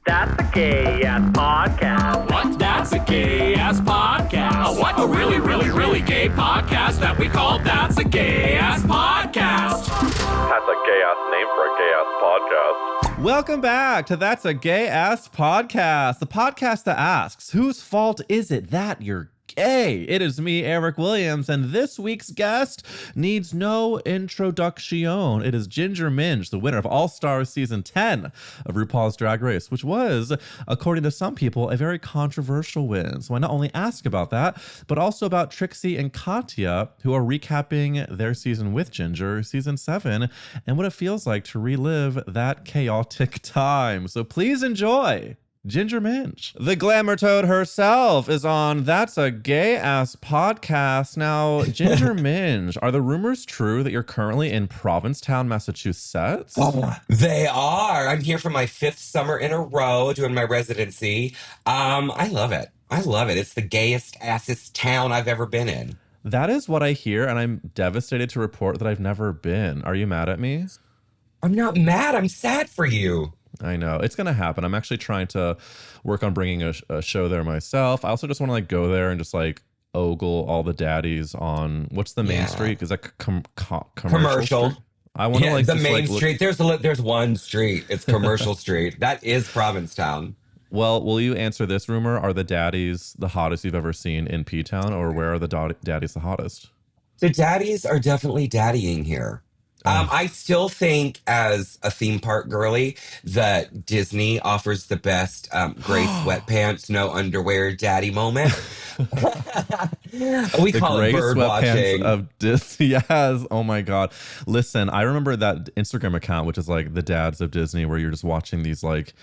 That's a gay-ass podcast. What? That's a gay-ass podcast. What? A really, really, really gay podcast that we call That's a Gay-Ass Podcast. That's a gay-ass name for a gay-ass podcast. Welcome back to That's a Gay-Ass Podcast, the podcast that asks, whose fault is it that you're gay? It is me, Eric Williams, and this week's guest needs no introduction. It is Ginger Minj, the winner of All-Star Season 10 of RuPaul's Drag Race, which was, according to some people, a very controversial win. So I not only ask about that, but also about Trixie and Katya, who are recapping their season with Ginger, Season 7, and what it feels like to relive that chaotic time. So please enjoy Ginger Minj. The glamour toad herself is on That's a Gay-Ass Podcast. Now, Ginger Minj, are the rumors true that you're currently in Provincetown, Massachusetts? Oh, they are. I'm here for my 5th summer in a row doing my residency. I love it. I love it. It's the gayest, assest town I've ever been in. That is what I hear, and I'm devastated to report that I've never been. Are you mad at me? I'm not mad. I'm sad for you. I know. It's going to happen. I'm actually trying to work on bringing a show there myself. I also just want to like go there and just like ogle all the daddies on, what's the main street? Is that commercial? Street? I want to like the just, main like, street. There's one street. It's Commercial Street. That is Provincetown. Well, will you answer this rumor? Are the daddies the hottest you've ever seen in P-Town, or where are the daddies the hottest? The daddies are definitely daddying here. I still think, as a theme park girly, that Disney offers the best gray sweatpants, no underwear daddy moment. We call it bird watching. Of Disney. Yes. Oh my God. Listen, I remember that Instagram account, which is like the dads of Disney, where you're just watching these like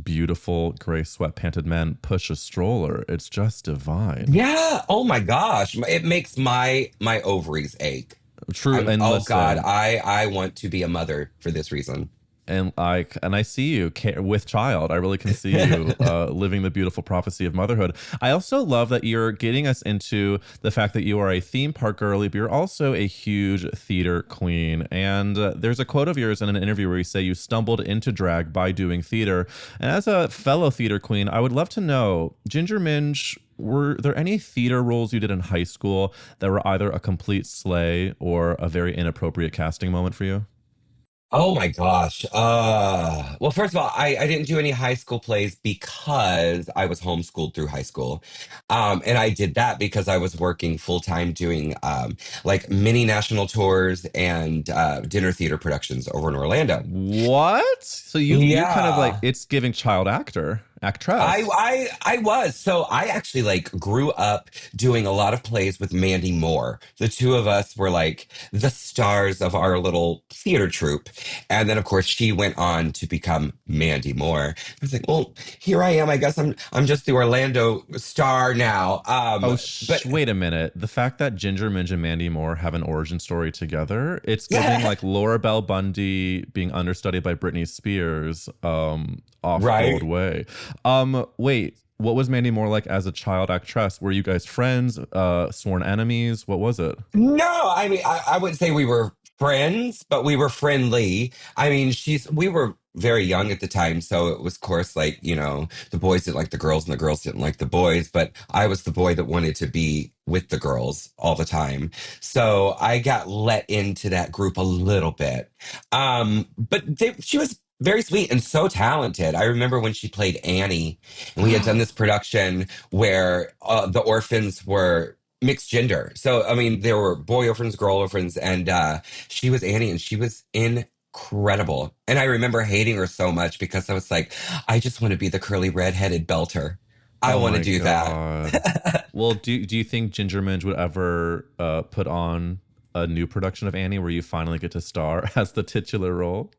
beautiful gray sweatpanted men push a stroller. It's just divine. Yeah. Oh my gosh. It makes my ovaries ache. True. And oh listen, God, I want to be a mother for this reason. And I see you with child. I really can see you living the beautiful prophecy of motherhood. I also love that you're getting us into the fact that you are a theme park girly, but you're also a huge theater queen. And there's a quote of yours in an interview where you say you stumbled into drag by doing theater. And as a fellow theater queen, I would love to know, Ginger Minj, were there any theater roles you did in high school that were either a complete slay or a very inappropriate casting moment for you? Oh my gosh. Well, first of all, I didn't do any high school plays because I was homeschooled through high school. And I did that because I was working full time doing like mini national tours and dinner theater productions over in Orlando. What? So you kind of like, it's giving child actress. I was. So I actually like grew up doing a lot of plays with Mandy Moore. The two of us were like the stars of our little theater troupe. And then of course she went on to become Mandy Moore. I was like, well, here I am. I guess I'm just the Orlando star now. Wait a minute. The fact that Ginger Minj and Mandy Moore have an origin story together, it's giving like Laura Bell Bundy being understudied by Britney Spears off Old Way. Wait, what was Mandy Moore like as a child actress? Were you guys friends, sworn enemies? What was it? No, I mean, I wouldn't say we were friends, but we were friendly. I mean, we were very young at the time, so it was, of course, like, you know, the boys didn't like the girls and the girls didn't like the boys, but I was the boy that wanted to be with the girls all the time. So I got let into that group a little bit. But she was very sweet and so talented. I remember when she played Annie, and we had done this production where the orphans were mixed gender. So, I mean, there were boy orphans, girl orphans, and she was Annie, and she was incredible. And I remember hating her so much because I was like, I just want to be the curly redheaded belter. I want to do that. Well, do you think Ginger Minj would ever put on a new production of Annie where you finally get to star as the titular role?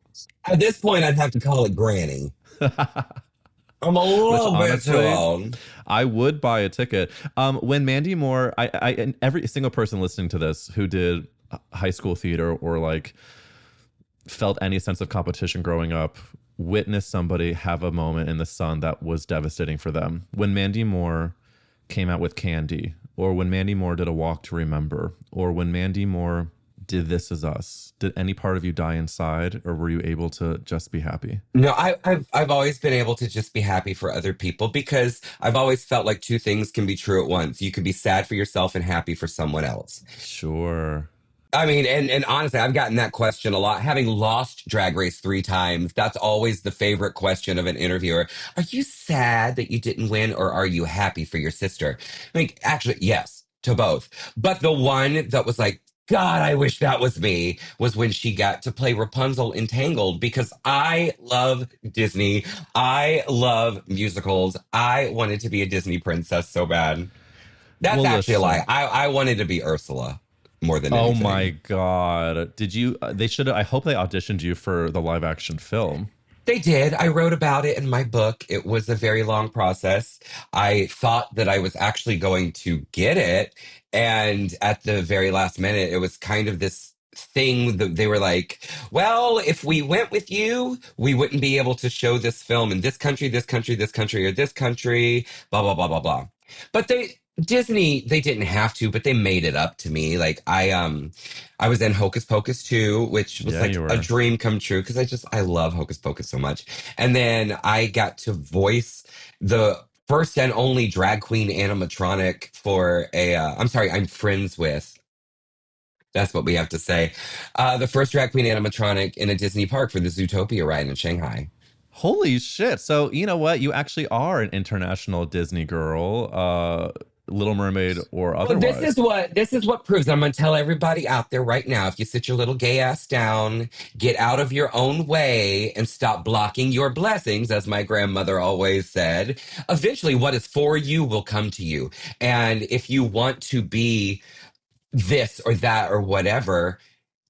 At this point, I'd have to call it Granny. I'm a little bit too old. I would buy a ticket. When Mandy Moore, and every single person listening to this who did high school theater or like felt any sense of competition growing up, witnessed somebody have a moment in the sun that was devastating for them. When Mandy Moore came out with Candy, or when Mandy Moore did A Walk to Remember, or when Mandy Moore did This Is Us? Did any part of you die inside, or were you able to just be happy? No, I've always been able to just be happy for other people because I've always felt like two things can be true at once. You can be sad for yourself and happy for someone else. Sure. I mean, and honestly, I've gotten that question a lot. Having lost Drag Race 3 times, that's always the favorite question of an interviewer. Are you sad that you didn't win, or are you happy for your sister? I mean, actually, yes, to both. But the one that was like, God, I wish that was me, was when she got to play Rapunzel in Tangled because I love Disney. I love musicals. I wanted to be a Disney princess so bad. That's Well, actually a lie. listen. I wanted to be Ursula more than Oh my anything. God. Did you? They should. I hope they auditioned you for the live action film. They did. I wrote about it in my book. It was a very long process. I thought that I was actually going to get it. And at the very last minute, it was kind of this thing that they were like, well, if we went with you, we wouldn't be able to show this film in this country, this country, this country, or this country, blah, blah, blah, blah, blah. But Disney, they didn't have to, but they made it up to me. Like I was in Hocus Pocus too, which was Yeah, like you a were. dream come true because I love Hocus Pocus so much. And then I got to voice the first and only drag queen animatronic for I'm sorry, I'm friends with. That's what we have to say. The first drag queen animatronic in a Disney park for the Zootopia ride in Shanghai. Holy shit. So, you know what? You actually are an international Disney girl, Little Mermaid or Well, otherwise. this is what proves. I'm gonna tell everybody out there right now. If you sit your little gay ass down, get out of your own way, and stop blocking your blessings, as my grandmother always said, eventually what is for you will come to you. And if you want to be this or that or whatever,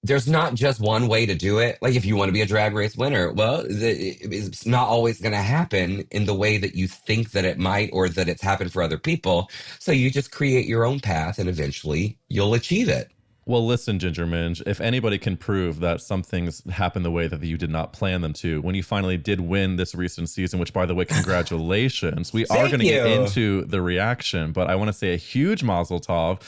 there's not just one way to do it. Like if you want to be a drag race winner, well, it's not always going to happen in the way that you think that it might or that it's happened for other people. So you just create your own path and eventually you'll achieve it. Well, listen, Ginger Minj, if anybody can prove that some things happened the way that you did not plan them to, when you finally did win this recent season, which, by the way, congratulations, we are Thank going to get you. into the reaction, but I want to say a huge mazel tov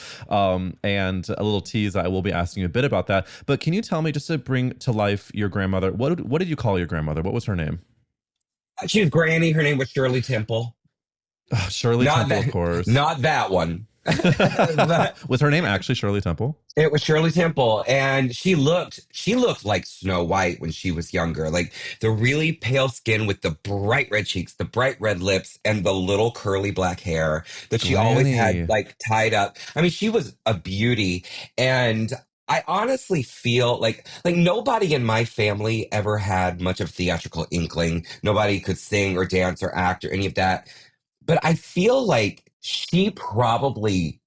and a little tease. I will be asking you a bit about that. But can you tell me, just to bring to life your grandmother, what did you call your grandmother? What was her name? She's Granny. Her name was Shirley Temple. Shirley Not Temple, that, of course. not that one. But Was her name actually Shirley Temple? it was Shirley Temple, and she looked like Snow White when she was younger. Like the really pale skin with the bright red cheeks, the bright red lips, and the little curly black hair that she always had Granny. like tied up. I mean, she was a beauty, and I honestly feel like nobody in my family ever had much of theatrical inkling. Nobody could sing or dance or act or any of that. But I feel like she probably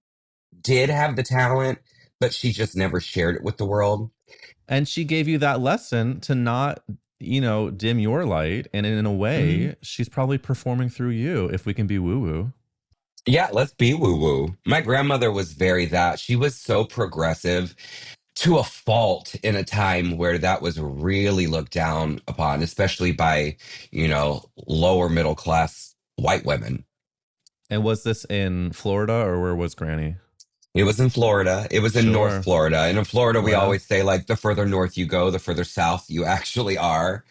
did have the talent, but she just never shared it with the world. And she gave you that lesson to not, dim your light. And in a Mhm. way, she's probably performing through you, if we can be woo woo. Yeah, let's be woo woo. My grandmother was very that. She was so progressive to a fault in a time where that was really looked down upon, especially by, lower middle class white women. And was this in Florida, or where was Granny? It was in Florida. It was in North Sure. Florida. And in Florida, Oh, we yeah. always say, like, the further north you go, the further south you actually are.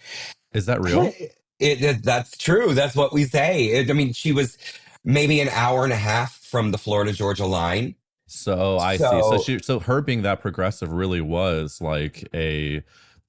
Is that real? That's true. That's what we say. I mean, she was maybe an hour and a half from the Florida Georgia line. So I see. So So her being that progressive really was like a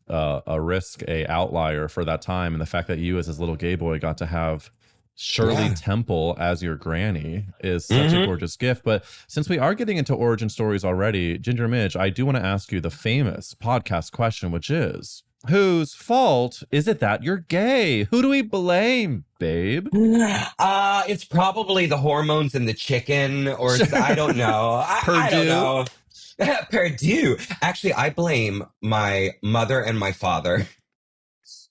risk, a outlier for that time, and the fact that you, as this little gay boy, got to have Shirley yeah. Temple as your granny is such a Hmm. gorgeous gift. But since we are getting into origin stories already, Ginger Midge, I do want to ask you the famous podcast question, which is, whose fault is it that you're gay? Who do we blame, babe? It's probably the hormones in the chicken, or I don't know. I don't Purdue. know. Purdue. Actually, I blame my mother and my father.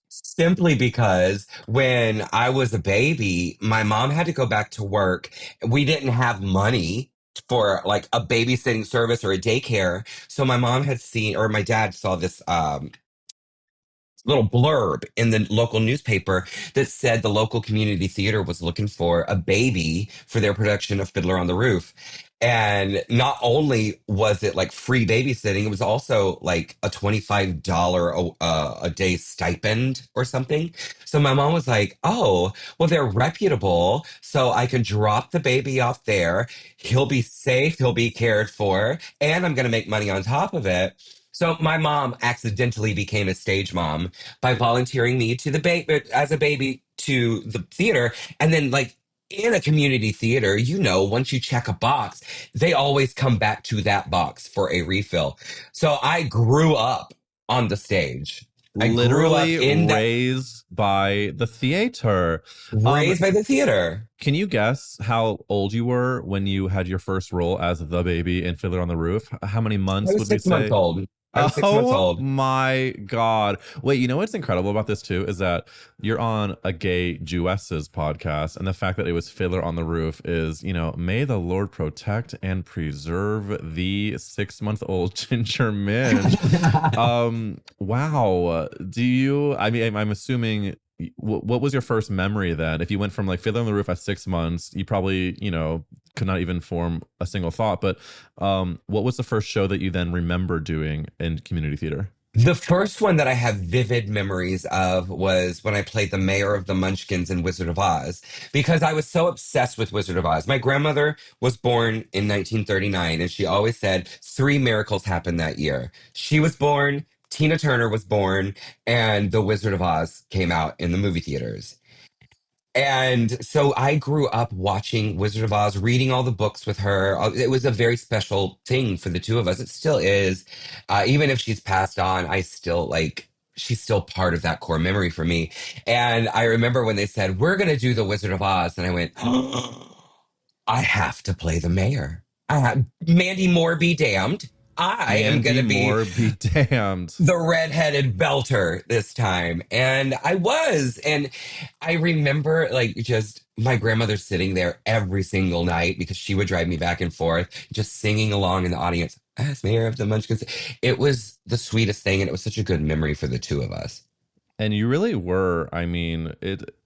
Simply because when I was a baby, my mom had to go back to work. We didn't have money for like a babysitting service or a daycare. So my mom had seen, or my dad saw this little blurb in the local newspaper that said the local community theater was looking for a baby for their production of Fiddler on the Roof. And not only was it like free babysitting, it was also like a $25 a day stipend or something. So my mom was like, oh, well, they're reputable. So I can drop the baby off there. He'll be safe. He'll be cared for. And I'm going to make money on top of it. So my mom accidentally became a stage mom by volunteering me to the as a baby to the theater. And then like in a community theater, once you check a box, they always come back to that box for a refill. So I grew up on the stage. I grew up Literally raised by the theater. Raised by the theater. Can you guess how old you were when you had your first role as the baby in Fiddler on the Roof? How many months I was would we 6 months say? old. I was 6 months old. Oh my God. Wait, you know what's incredible about this too is that you're on a gay Jewess's podcast, and the fact that it was Fiddler on the Roof is, may the Lord protect and preserve the 6-month-old Ginger Minj. Wow. I'm assuming, what was your first memory then? If you went from like Fiddler on the Roof at 6 months, you probably, could not even form a single thought. But what was the first show that you then remember doing in community theater? The first one that I have vivid memories of was when I played the mayor of the Munchkins in Wizard of Oz, because I was so obsessed with Wizard of Oz. My grandmother was born in 1939, and she always said 3 miracles happened that year. She was born, Tina Turner was born, and The Wizard of Oz came out in the movie theaters. And so I grew up watching Wizard of Oz, reading all the books with her. It was a very special thing for the two of us. It still is. Even if she's passed on, she's still part of that core memory for me. And I remember when they said, we're going to do the Wizard of Oz. And I went, I have to play the mayor. Mandy Moore be damned. I am going to be Moore be damned. The redheaded belter this time. And I was. And I remember just my grandmother sitting there every single night because she would drive me back and forth, just singing along in the audience as mayor of the Munchkins. It was the sweetest thing. And it was such a good memory for the two of us. And you really were.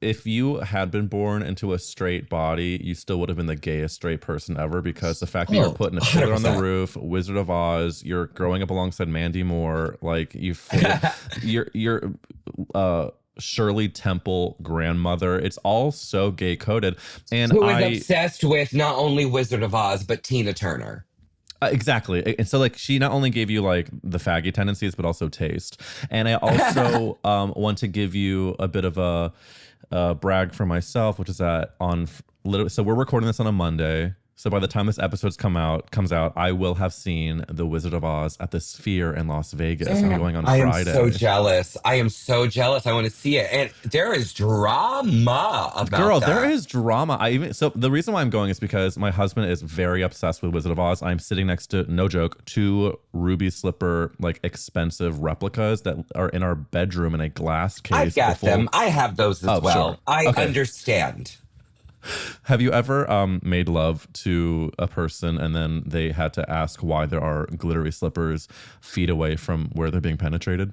If you had been born into a straight body, you still would have been the gayest straight person ever, because the fact that you're putting a Fiddler on the Roof, Wizard of Oz, you're growing up alongside Mandy Moore, you're Shirley Temple grandmother. It's all so gay coded. And who is obsessed with not only Wizard of Oz, but Tina Turner. Exactly. And so she not only gave you the faggy tendencies, but also taste. And I also want to give you a bit of a brag for myself, which is that so we're recording this on a Monday. So by the time this episode comes out, I will have seen The Wizard of Oz at the Sphere in Las Vegas. I'm going on Friday. I am so jealous. I want to see it. And there is drama about that. There is drama. So the reason why I'm going is because my husband is very obsessed with Wizard of Oz. I'm sitting next to, no joke, 2 ruby slipper, expensive replicas that are in our bedroom in a glass case. I've got them. I have those as well. Sure. I understand. Have you ever made love to a person and then they had to ask why there are glittery slippers feet away from where they're being penetrated?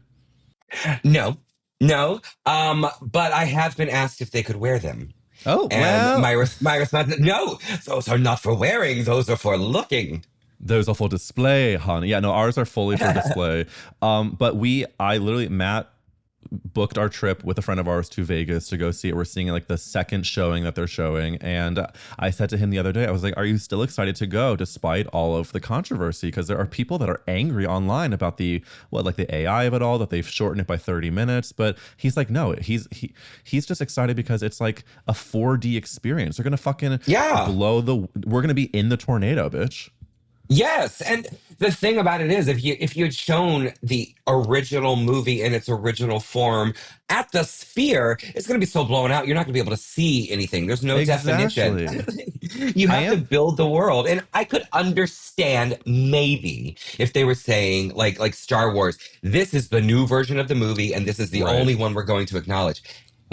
No. But I have been asked if they could wear them. Oh, and my response is, no, those are not for wearing. Those are for looking. Those are for display, honey. Yeah, no, ours are fully for display. But Matt booked our trip with a friend of ours to Vegas to go see it. We're seeing the second showing that they're showing. And I said to him the other day, I was like, are you still excited to go despite all of the controversy? Because there are people that are angry online about the AI of it all, that they've shortened it by 30 minutes. But he's like, no, he's just excited because it's like a 4D experience. They're going to fucking we're going to be in the tornado, bitch. Yes, and the thing about it is, if you had shown the original movie in its original form at the Sphere, it's going to be so blown out, you're not going to be able to see anything. There's no definition. You have to build the world, and I could understand maybe if they were saying like Star Wars, this is the new version of the movie, and this is the only one we're going to acknowledge.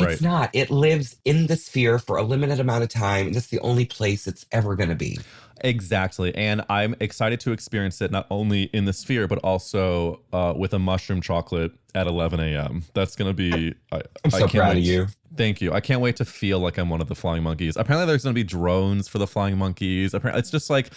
Right. It's not. It lives in the sphere for a limited amount of time, and that's the only place it's ever going to be. Exactly. And I'm excited to experience it not only in the sphere, but also with a mushroom chocolate at 11 a.m. That's going to be, I'm I so can't proud of wait. you. Thank you. I can't wait to feel like I'm one of the flying monkeys. Apparently, there's going to be drones for the flying monkeys. Apparently, it's just like,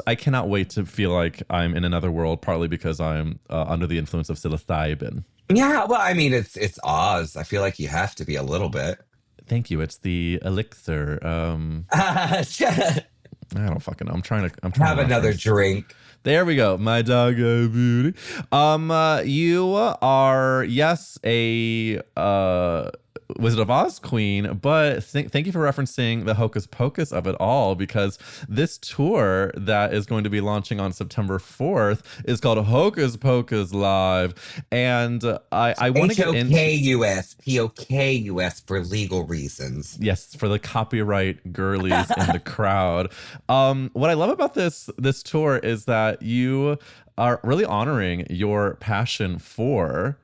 I cannot wait to feel like I'm in another world, partly because I'm under the influence of psilocybin. Yeah, well, I mean, it's Oz. I feel like you have to be a little bit. Thank you. It's the elixir. Have I don't fucking know. I'm trying to another reference. drink. There we go. My dog beauty. You are, yes, a Wizard of Oz queen, but thank you for referencing the hocus pocus of it all, because this tour that is going to be launching on September 4th is called Hocus Pocus Live. And I want to get into HOKUS, POKUS for legal reasons. yes, for the copyright girlies in the crowd. What I love about this tour is that you are really honoring your passion for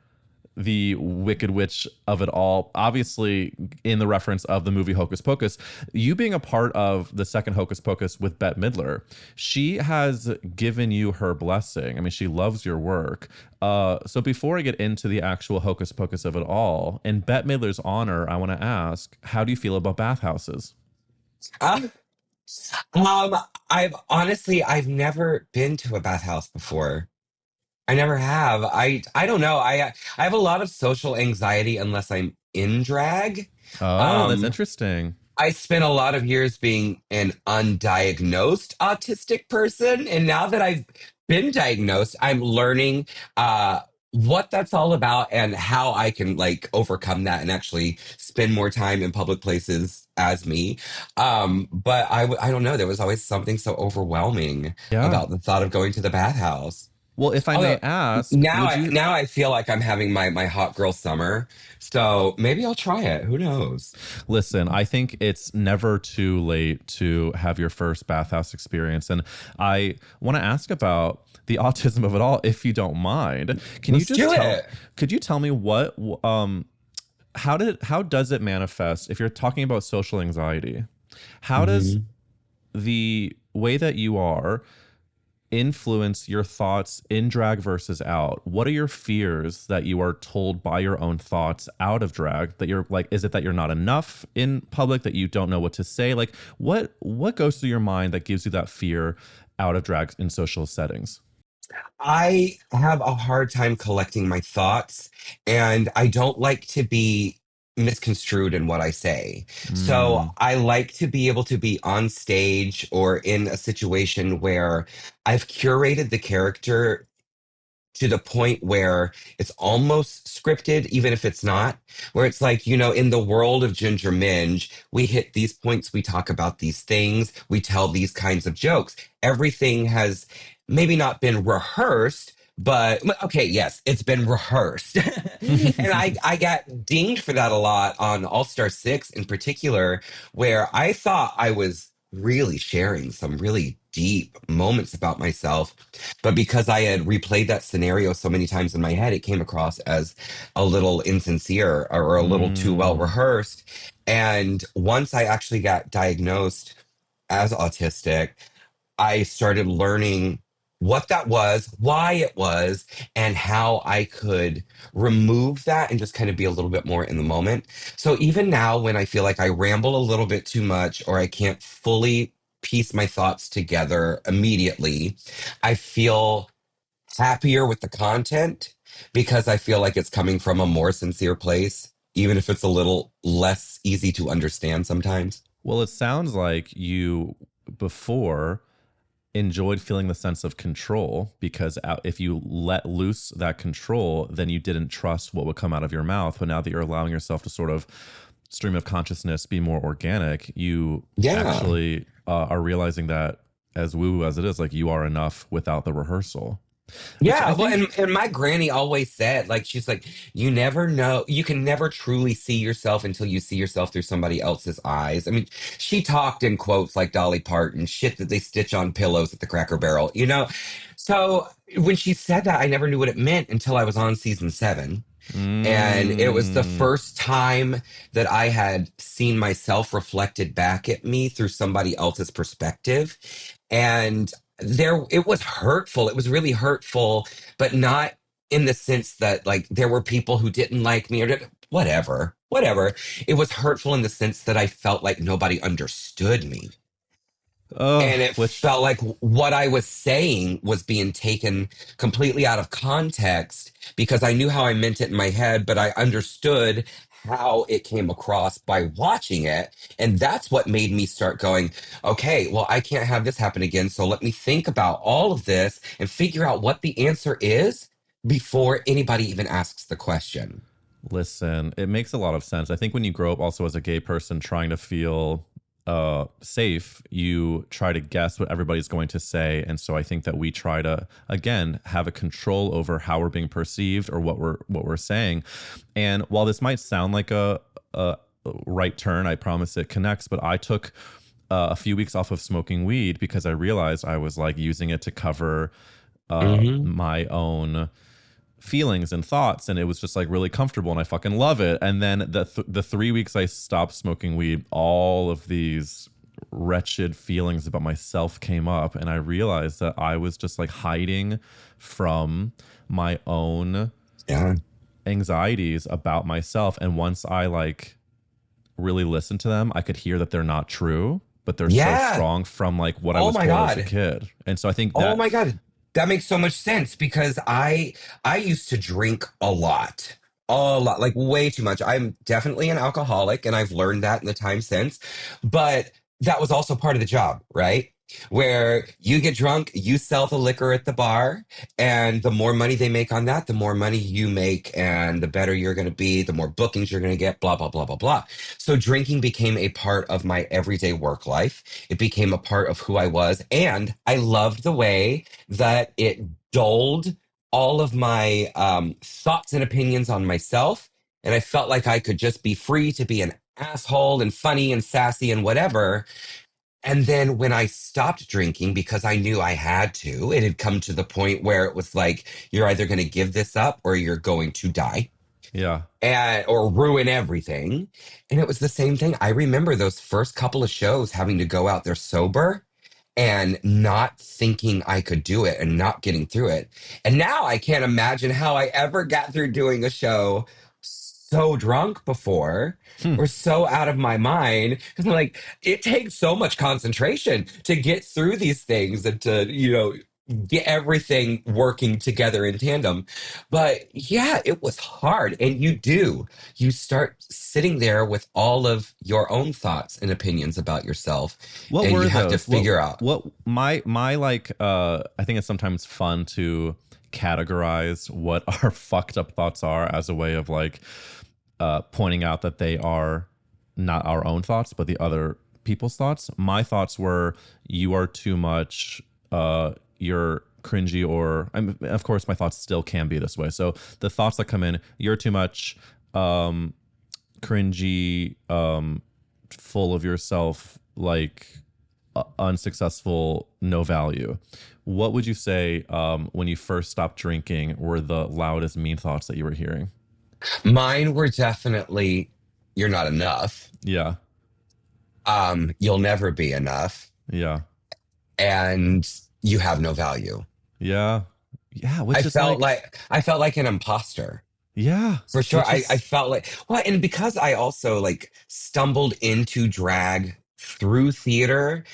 the Wicked Witch of it all, obviously in the reference of the movie Hocus Pocus. You being a part of the second Hocus Pocus with Bette Midler, she has given you her blessing. I mean, she loves your work. So before I get into the actual Hocus Pocus of it all, in Bette Midler's honor, I want to ask, how do you feel about bathhouses? Uh, I've never been to a bathhouse before. I never have. I don't know. I have a lot of social anxiety unless I'm in drag. Oh, that's Um, interesting. I spent a lot of years being an undiagnosed autistic person, and now that I've been diagnosed, I'm learning what that's all about and how I can like overcome that and actually spend more time in public places as me. But I don't know. There was always something so overwhelming Yeah. about the thought of going to the bathhouse. Well, if I may Although ask, would you now I feel like I'm having my hot girl summer, so maybe I'll try it. Who knows? listen? I think it's never too late to have your first bathhouse experience. And I want to ask about the autism of it all, if you don't mind. Can you Let's just do tell, it. could you tell me how does it manifest if you're talking about social anxiety? How does Mhm. the way that you are influence your thoughts in drag versus out? What are your fears that you are told by your own thoughts out of drag, that you're like, is it that you're not enough in public, that you don't know what to say? Like what goes through your mind that gives you that fear out of drag in social settings? I have a hard time collecting my thoughts, and I don't like to be misconstrued in what I say. So Mm, I like to be able to be on stage or in a situation where I've curated the character to the point where it's almost scripted, even if it's not, where it's like, in the world of Ginger Minj, we hit these points, we talk about these things, we tell these kinds of jokes. Everything has maybe not been rehearsed, but okay, yes, it's been rehearsed. And I got dinged for that a lot on All Star 6 in particular, where I thought I was really sharing some really deep moments about myself. But because I had replayed that scenario so many times in my head, it came across as a little insincere or a little too well mm. rehearsed. And once I actually got diagnosed as autistic, I started learning what that was, why it was, and how I could remove that and just kind of be a little bit more in the moment. So even now, when I feel like I ramble a little bit too much or I can't fully piece my thoughts together immediately, I feel happier with the content because I feel like it's coming from a more sincere place, even if it's a little less easy to understand sometimes. Well, it sounds like you before enjoyed feeling the sense of control, because if you let loose that control, then you didn't trust what would come out of your mouth. But now that you're allowing yourself to sort of stream of consciousness be more organic, you Yeah. actually are realizing that, as woo as it is, like you are enough without the rehearsal, which Yeah, I well, think. and my granny always said, like, she's like, you never know, you can never truly see yourself until you see yourself through somebody else's eyes. I mean, she talked in quotes like Dolly Parton, shit that they stitch on pillows at the Cracker Barrel. So when she said that, I never knew what it meant until I was on season 7. And it was the Mm. first time that I had seen myself reflected back at me through somebody else's perspective. And it was hurtful. It was really hurtful, but not in the sense that like there were people who didn't like me or whatever. It was hurtful in the sense that I felt like nobody understood me. Oh, And it which felt like what I was saying was being taken completely out of context because I knew how I meant it in my head, but I understood how it came across by watching it. And that's what made me start going, okay, well, I can't have this happen again. So let me think about all of this and figure out what the answer is before anybody even asks the question. listen, it makes a lot of sense. I think when you grow up also as a gay person trying to feel safe, you try to guess what everybody's going to say. And so I think that we try to again have a control over how we're being perceived or what we're saying. And while this might sound like a right turn, I promise it connects, but I took a few weeks off of smoking weed because I realized I was like using it to cover Hmm. my own feelings and thoughts, and it was just like really comfortable and I fucking love it. And then the 3 weeks I stopped smoking weed, all of these wretched feelings about myself came up, and I realized that I was just like hiding from my own Yeah. anxieties about myself. And once I like really listened to them, I could hear that they're not true, but they're so Yeah. strong from like what I Oh was my told as a God. kid. And so I think Oh that my God. That makes so much sense because I used to drink a lot. A lot, like way too much. I'm definitely an alcoholic and I've learned that in the time since. But that was also part of the job, right? Where you get drunk, you sell the liquor at the bar, and the more money they make on that, the more money you make, and the better you're going to be, the more bookings you're going to get, blah, blah, blah, blah, blah. So drinking became a part of my everyday work life. It became a part of who I was. And I loved the way that it dulled all of my thoughts and opinions on myself. And I felt like I could just be free to be an asshole and funny and sassy and whatever. And then when I stopped drinking because I knew I had to, it had come to the point where it was like, you're either going to give this up or you're going to die yeah. and or ruin everything. And it was the same thing. I remember those first couple of shows having to go out there sober and not thinking I could do it and not getting through it. And now I can't imagine how I ever got through doing a show so drunk before Hmm. or so out of my mind. Because I'm like, it takes so much concentration to get through these things and to, get everything working together in tandem. But yeah, it was hard. And you start sitting there with all of your own thoughts and opinions about yourself What and you were have to those? What figure out. what my like I think it's sometimes fun to categorize what our fucked up thoughts are as a way of like pointing out that they are not our own thoughts but the other people's thoughts. My thoughts were you are too much, you're cringy, or of course my thoughts still can be this way. So the thoughts that come in, you're too much, cringy, full of yourself, like unsuccessful, no value. What would you say when you first stopped drinking were the loudest mean thoughts that you were hearing? Mine were definitely, you're not enough. Yeah. You'll never be enough. Yeah. And you have no value. Yeah. Yeah. Which I is felt like, like I felt like an imposter. yeah. For sure. Which I is, felt like, well, and because I also like stumbled into drag through theater,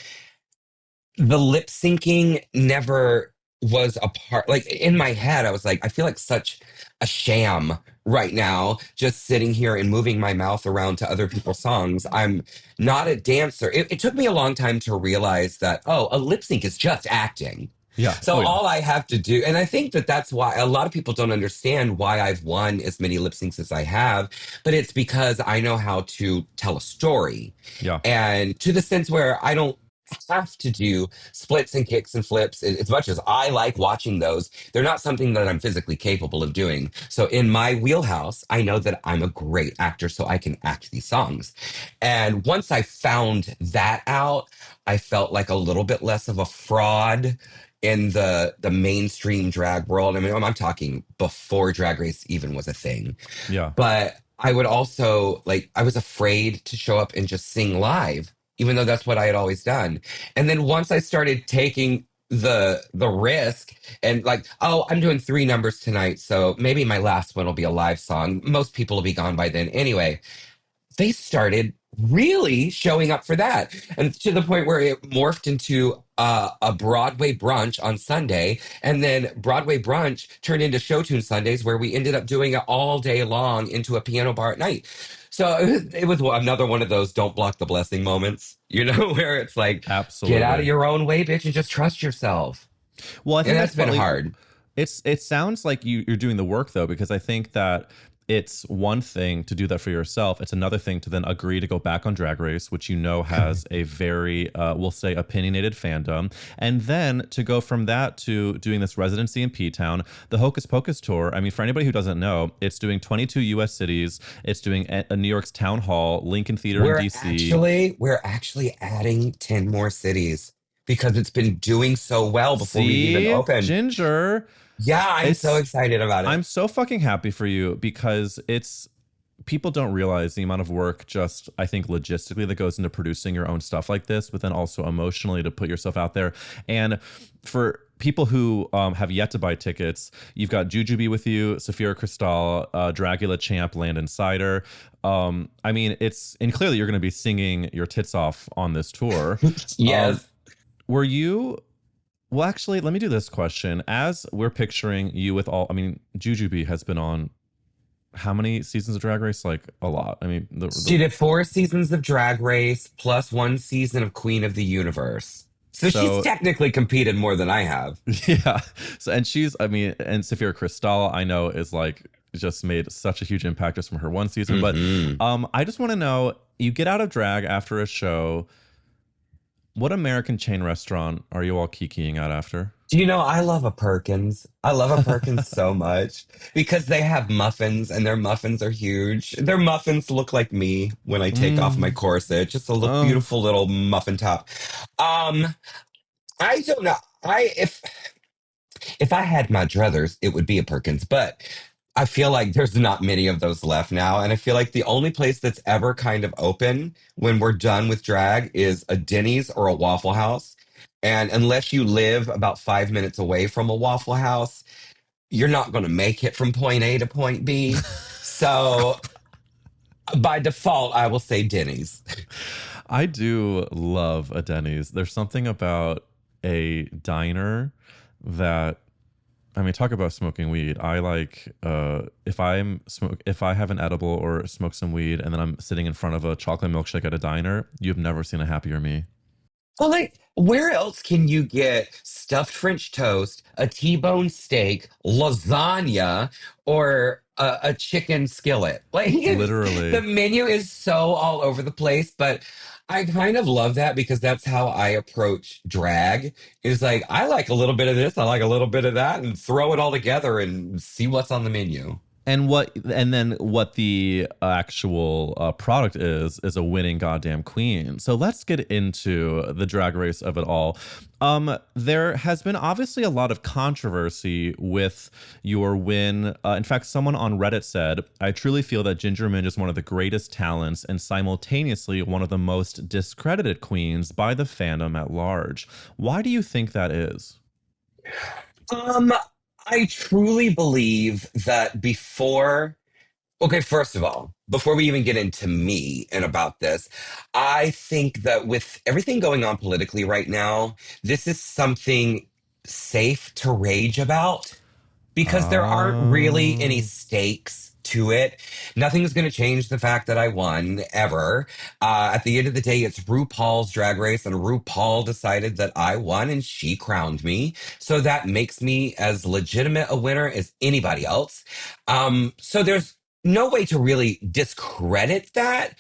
the lip syncing never was a part. Like in my head, I was like, I feel like such a sham right now, just sitting here and moving my mouth around to other people's songs. I'm not a dancer. It took me a long time to realize that, oh, a lip sync is just acting. yeah. So Oh, yeah. all I have to do, and I think that that's why a lot of people don't understand why I've won as many lip syncs as I have, but it's because I know how to tell a story. Yeah. And to the sense where I don't have to do splits and kicks and flips as much as I like watching those. They're not something that I'm physically capable of doing. So in my wheelhouse, I know that I'm a great actor, so I can act these songs. And once I found that out, I felt like a little bit less of a fraud in the mainstream drag world. I mean, I'm talking before Drag Race even was a thing. Yeah. But I would also like I was afraid to show up and just sing live, even though that's what I had always done. And then once I started taking the risk and like, oh, I'm doing 3 numbers tonight, so maybe my last one will be a live song. Most people will be gone by then anyway. They started really showing up for that. And to the point where it morphed into a Broadway brunch on Sunday. And then Broadway brunch turned into Show Tune Sundays, where we ended up doing it all day long into a piano bar at night. So it was another one of those don't block the blessing moments, where it's like, get out of Absolutely. your own way, bitch, and just trust yourself. Well, I And think that's that's been partly hard. it sounds like you're doing the work though, because I think that it's one thing to do that for yourself. It's another thing to then agree to go back on Drag Race, which has a very, we'll say, opinionated fandom. And then to go from that to doing this residency in P-Town, the Hocus Pocus tour. I mean, for anybody who doesn't know, it's doing 22 US cities. It's doing a New York's Town Hall, Lincoln Theater in DC. We're actually adding 10 more cities because it's been doing so well before we've even See, opened. Ginger. Yeah, I'm so It's excited about it. I'm so fucking happy for you because people don't realize the amount of work, just I think logistically, that goes into producing your own stuff like this, but then also emotionally to put yourself out there. And for people who have yet to buy tickets, you've got Jujubee with you, Saphira Crystal, Dragula Champ, Landon Cider. I mean, and clearly you're going to be singing your tits off on this tour. Yes. Were you? Well, actually, let me do this question. As we're picturing you with Jujubee has been on how many seasons of Drag Race? Like a lot. I mean, She did 4 seasons of Drag Race plus 1 season of Queen of the Universe. So she's so technically competed more than I have. yeah. So and and Saphira Crystal, I know, is like just made such a huge impact just from her one season. Mhm. But I just want to know, you get out of drag after a show. What American chain restaurant are you all kikiing out after? Do you know, I love a Perkins. I love a Perkins so much because they have muffins and their muffins are huge. Their muffins look like me when I take off my Mm. corset. Just a Oh. beautiful little muffin top. Um, I don't know. If I had my druthers, it would be a Perkins, but I feel like there's not many of those left now. And I feel like the only place that's ever kind of open when we're done with drag is a Denny's or a Waffle House. And unless you live about 5 minutes away from a Waffle House, you're not going to make it from point A to point B. So by default, I will say Denny's. I do love a Denny's. There's something about a diner that, I mean, talk about smoking weed. I like if I have an edible or smoke some weed and then I'm sitting in front of a chocolate milkshake at a diner, you've never seen a happier me. Well, like, where else can you get stuffed French toast, a T-bone steak, lasagna, or a chicken skillet? Like, the Literally. menu is so all over the place, but I kind of love that because that's how I approach drag. Is like, I like a little bit of this, I like a little bit of that, and throw it all together and see what's on the menu. And then what the actual product is a winning goddamn queen. So let's get into the drag race of it all. There has been obviously a lot of controversy with your win. In fact, someone on Reddit said, "I truly feel that Ginger Minj is one of the greatest talents and simultaneously one of the most discredited queens by the fandom at large." Why do you think that is? Um, I truly believe that okay, first of all, before we even get into me and about this, I think that with everything going on politically right now, this is something safe to rage about because there aren't really any Oh. stakes to it. Nothing's going to change the fact that I won ever. At the end of the day, it's RuPaul's Drag Race, and RuPaul decided that I won and she crowned me. So that makes me as legitimate a winner as anybody else. So there's no way to really discredit that.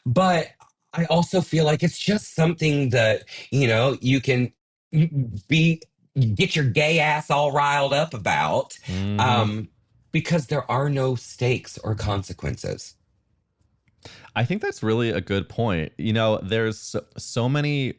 But I also feel like it's just something that, you can be get your gay ass all riled up about Mhm. um, because there are no stakes or consequences. I think that's really a good point. There's so many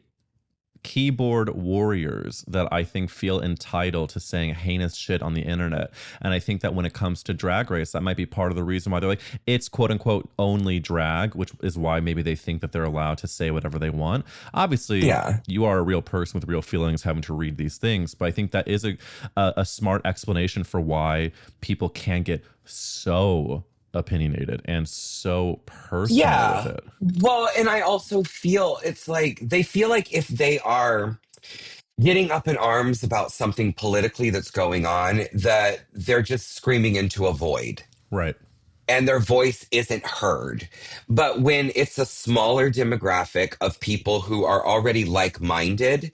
keyboard warriors that I think feel entitled to saying heinous shit on the internet. And I think that when it comes to Drag Race, that might be part of the reason why they're like, it's quote unquote only drag, which is why maybe they think that they're allowed to say whatever they want. Obviously, you are a real person with real feelings having to read these things. But I think that is a smart explanation for why people can get so opinionated and so personal with it. Well, and I also feel it's like they feel like if they are getting up in arms about something politically that's going on, that they're just screaming into a void. Right. And their voice isn't heard. But when it's a smaller demographic of people who are already like-minded,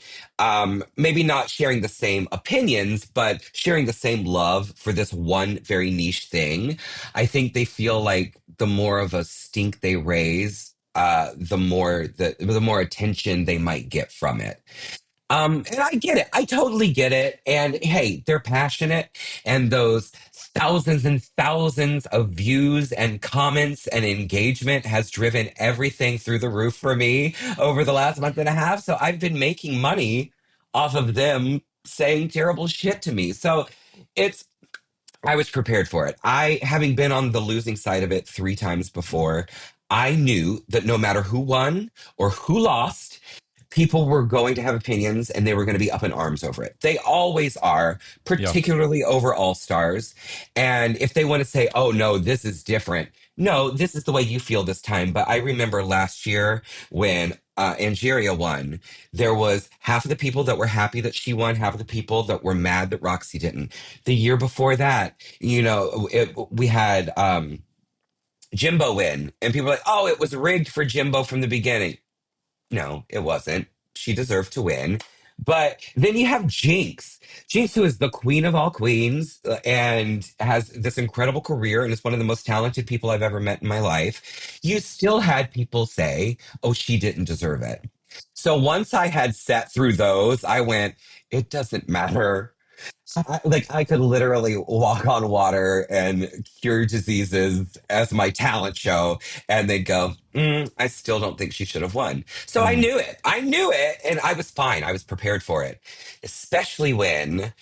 maybe not sharing the same opinions, but sharing the same love for this one very niche thing, I think they feel like the more of a stink they raise, the more attention they might get from it. And I get it. I totally get it. And hey, they're passionate, and those thousands and thousands of views and comments and engagement has driven everything through the roof for me over the last month and a half. So I've been making money off of them saying terrible shit to me. So I was prepared for it. Having been on the losing side of it 3 times before, I knew that no matter who won or who lost, people were going to have opinions and they were going to be up in arms over it. They always are, particularly over All Stars. And if they want to say, oh, no, this is different. No, this is the way you feel this time. But I remember last year when Angeria won, there was half of the people that were happy that she won, half of the people that were mad that Roxy didn't. The year before that, we had Jimbo win. And people were like, oh, it was rigged for Jimbo from the beginning. No, it wasn't. She deserved to win. But then you have Jinx. Jinx, who is the queen of all queens and has this incredible career and is one of the most talented people I've ever met in my life. You still had people say, oh, she didn't deserve it. So once I had sat through those, I went, it doesn't matter. I could literally walk on water and cure diseases as my talent show, and they'd go, I still don't think she should have won. So I knew it. I knew it, and I was fine. I was prepared for it, especially when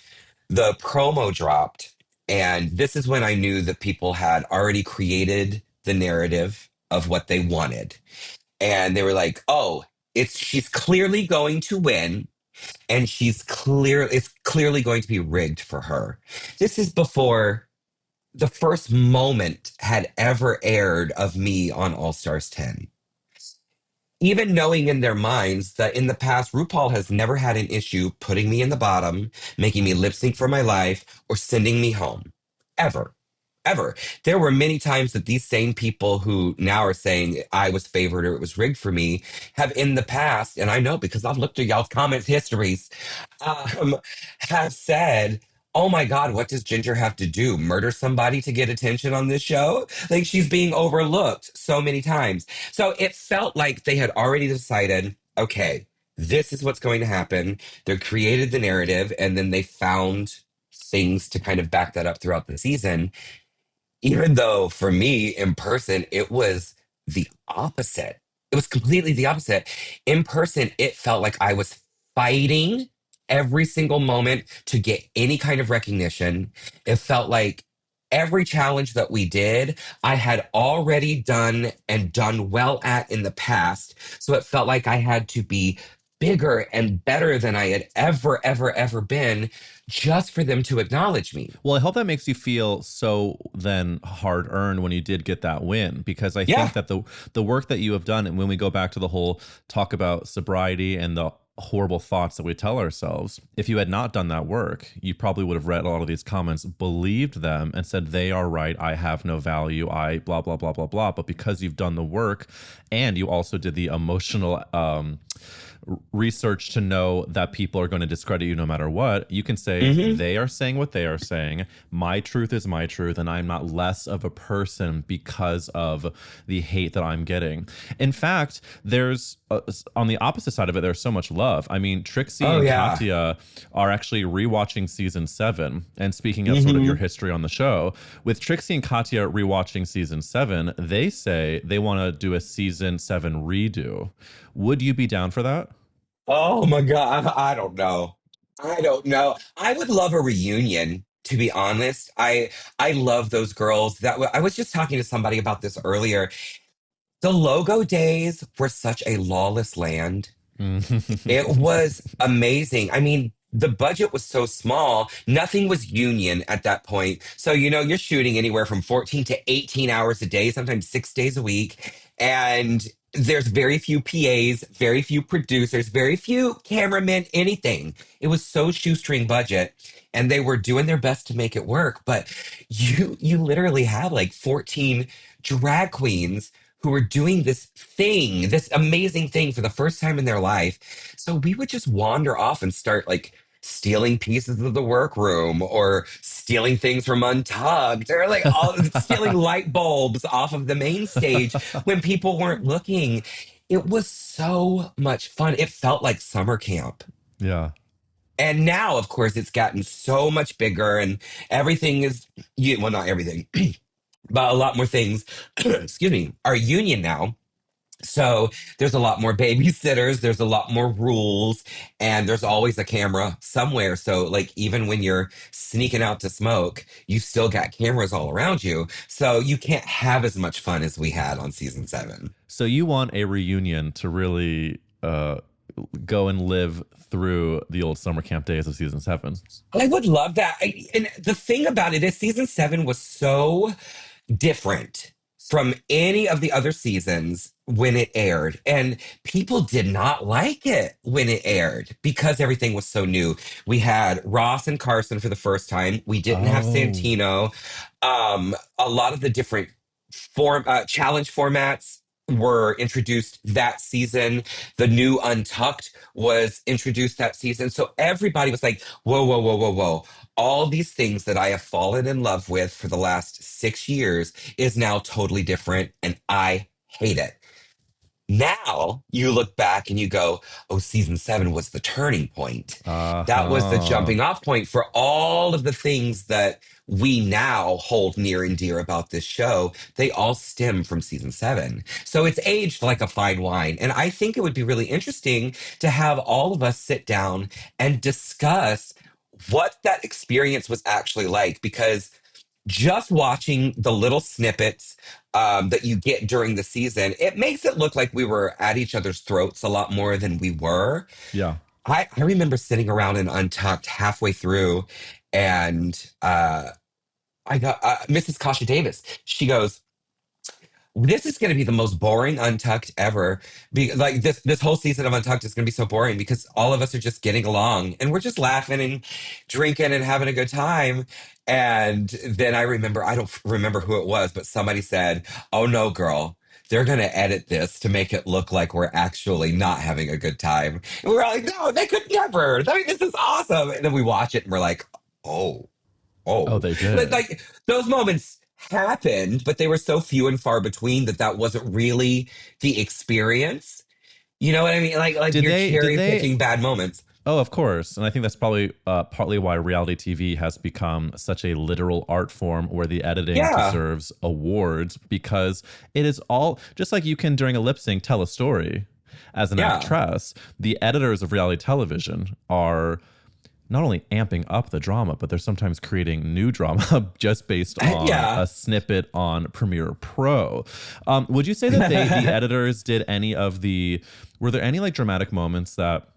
the promo dropped. And this is when I knew that people had already created the narrative of what they wanted. And they were like, oh, she's clearly going to win. And it's clearly going to be rigged for her. This is before the first moment had ever aired of me on All Stars 10. Even knowing in their minds that in the past, RuPaul has never had an issue putting me in the bottom, making me lip sync for my life, or sending me home. Ever. Ever. There were many times that these same people who now are saying I was favored or it was rigged for me have in the past, and I know because I've looked at y'all's comments histories, have said, oh my God, what does Ginger have to do? Murder somebody to get attention on this show? Like, she's being overlooked so many times. So it felt like they had already decided, okay, this is what's going to happen. They created the narrative, and then they found things to kind of back that up throughout the season. Even though for me in person, it was the opposite. It was completely the opposite. In person, it felt like I was fighting every single moment to get any kind of recognition. It felt like every challenge that we did, I had already done and done well at in the past. So it felt like I had to be bigger and better than I had ever been just for them to acknowledge me. Well, I hope that makes you feel so then hard earned when you did get that win, because I think that the work that you have done, and when we go back to the whole talk about sobriety and the horrible thoughts that we tell ourselves, if you had not done that work, you probably would have read a lot of these comments, believed them, and said, they are right, I have no value, I blah, blah, blah, blah, blah. But because you've done the work and you also did the emotional research to know that people are going to discredit you no matter what, you can say, they are saying what they are saying. My truth is my truth, and I'm not less of a person because of the hate that I'm getting. In fact, there's on the opposite side of it, there's so much love. I mean, Trixie and Katya are actually rewatching season 7. And speaking of sort of your history on the show, with Trixie and Katya rewatching season 7, they say they want to do a season 7 redo. Would you be down for that? Oh my God. I don't know. I don't know. I would love a reunion, to be honest. I love those girls. I was just talking to somebody about this earlier. The logo days were such a lawless land. It was amazing. I mean, the budget was so small, nothing was union at that point. So, you're shooting anywhere from 14 to 18 hours a day, sometimes 6 days a week. And there's very few PAs, very few producers, very few cameramen, anything. It was so shoestring budget. And they were doing their best to make it work. But you literally have like 14 drag queens who were doing this thing, this amazing thing for the first time in their life. So we would just wander off and start like stealing pieces of the workroom or stealing things from Untucked or like all stealing light bulbs off of the main stage when people weren't looking. It was so much fun. It felt like summer camp. Yeah. And now, of course, it's gotten so much bigger and everything is, well, not everything, but a lot more things, excuse me, are union now. So there's a lot more babysitters, there's a lot more rules, and there's always a camera somewhere. So, like, even when you're sneaking out to smoke, you still got cameras all around you. So you can't have as much fun as we had on season 7. So you want a reunion to really go and live through the old summer camp days of season 7. I would love that. And the thing about it is, season 7 was so different from any of the other seasons when it aired. And people did not like it when it aired because everything was so new. We had Ross and Carson for the first time. We didn't have Oh. Santino. A lot of the different challenge formats were introduced that season. The new Untucked was introduced that season. So everybody was like, whoa, whoa, whoa, whoa, whoa. All these things that I have fallen in love with for the last 6 years is now totally different, and I hate it. Now you look back and you go, oh, season 7 was the turning point. That was the Uh-huh. jumping off point for all of the things that we now hold near and dear about this show. They all stem from season 7. So it's aged like a fine wine. And I think it would be really interesting to have all of us sit down and discuss what that experience was actually like, because just watching the little snippets that you get during the season, it makes it look like we were at each other's throats a lot more than we were. Yeah. I remember sitting around in Untucked halfway through, and I got Mrs. Kasha Davis. She goes, this is going to be the most boring Untucked ever. Like this whole season of Untucked is going to be so boring because all of us are just getting along and we're just laughing and drinking and having a good time. And then I don't remember who it was, but somebody said, "Oh no, girl, they're going to edit this to make it look like we're actually not having a good time." And we're all like, "No, they could never. I mean, this is awesome." And then we watch it and we're like, "Oh." Oh, Oh, they but did. like those moments happened, but they were so few and far between that that wasn't really the experience. You know what I mean? Like Did you're they did cherry they picking bad moments. Oh, of course. And I think that's probably partly why reality TV has become such a literal art form where the editing Yeah, deserves awards because it is all just like you can, during a lip sync, tell a story as an yeah, actress. The editors of reality television are not only amping up the drama, but they're sometimes creating new drama just based on yeah. a snippet on Premiere Pro. Would you say that the editors did any of the, were there any like dramatic moments that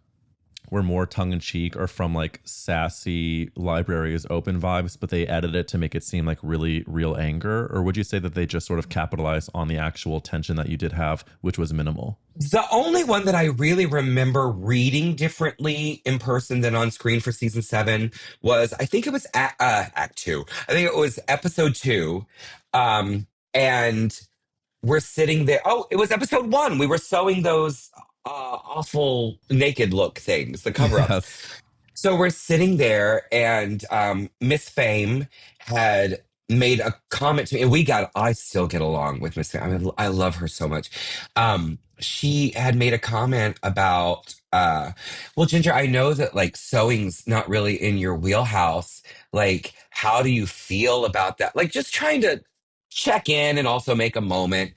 were more tongue in cheek or from like sassy libraries open vibes, but they edited it to make it seem like really real anger? Or would you say that they just sort of capitalized on the actual tension that you did have, which was minimal? The only one that I really remember reading differently in person than on screen for season 7 was, I think it was Act 2. I think it was episode 2. And we're sitting there. Oh, it was episode 1. We were sewing those awful naked look things, the cover ups. Yes. So we're sitting there, and Miss Fame had made a comment to me, and I still get along with Miss Fame. I mean, I love her so much. She had made a comment about, well, Ginger, I know that like sewing's not really in your wheelhouse. Like, how do you feel about that? Like, just trying to check in and also make a moment.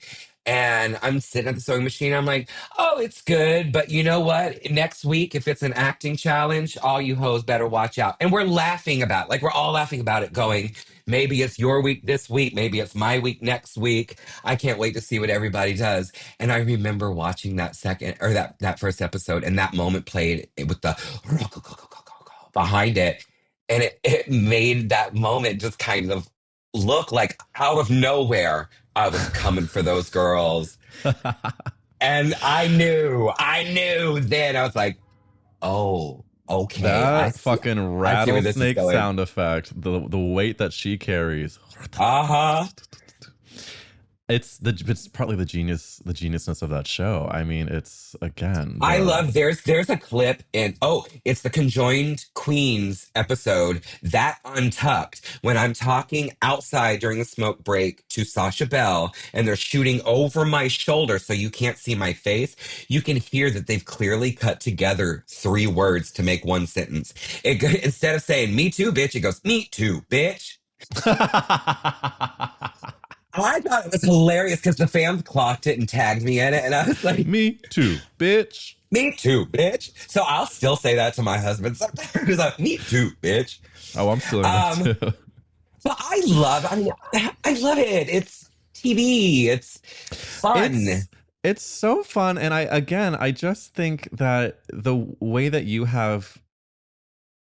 And I'm sitting at the sewing machine. I'm like, oh, it's good. But you know what? Next week, if it's an acting challenge, all you hoes better watch out. And we're laughing about it. Like, we're all laughing about it, going, maybe it's your week this week. Maybe it's my week next week. I can't wait to see what everybody does. And I remember watching that second or that first episode, and that moment played with the behind it. And it made that moment just kind of look like out of nowhere I was coming for those girls. And I knew then. I was like, oh, okay. That fucking I see where this is rattlesnake going. sound effect, the weight that she carries. Uh-huh. It's partly the geniusness of that show. I mean, it's again. I love there's a clip in it's the Conjoined Queens episode, that Untucked, when I'm talking outside during the smoke break to Sasha Bell and they're shooting over my shoulder so you can't see my face. You can hear that they've clearly cut together 3 words to make one sentence. Instead of saying me too, bitch, it goes me too, bitch. I thought it was hilarious because the fans clocked it and tagged me in it. And I was like, Me too, bitch. me too, bitch. So I'll still say that to my husband sometimes. He's like, me too, bitch. Oh, I'm still in that too. So I love it. It's TV. It's fun. It's so fun. And I just think that the way that you have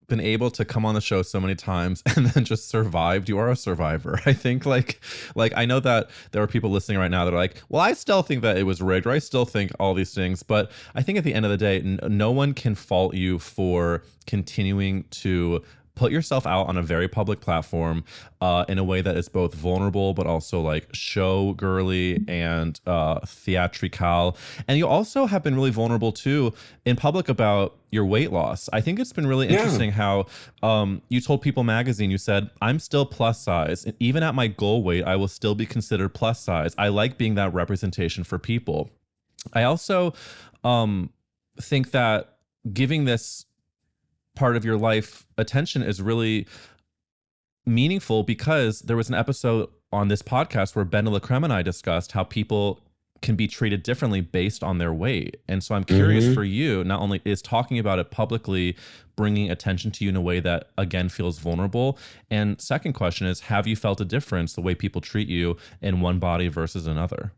been able to come on the show so many times and then just survived, you are a survivor. I think like I know that there are people listening right now that are like, well, I still think that it was rigged, or I still think all these things, but I think at the end of the day, no one can fault you for continuing to put yourself out on a very public platform in a way that is both vulnerable but also like show girly and theatrical. And you also have been really vulnerable too in public about your weight loss. I think it's been really interesting how you told People magazine, you said, I'm still plus size. And even at my goal weight, I will still be considered plus size. I like being that representation for people. I also think that giving this part of your life attention is really meaningful, because there was an episode on this podcast where Ben LaCreme and I discussed how people can be treated differently based on their weight. And so I'm curious for you, not only is talking about it publicly bringing attention to you in a way that again feels vulnerable, and second question is, have you felt a difference the way people treat you in one body versus another?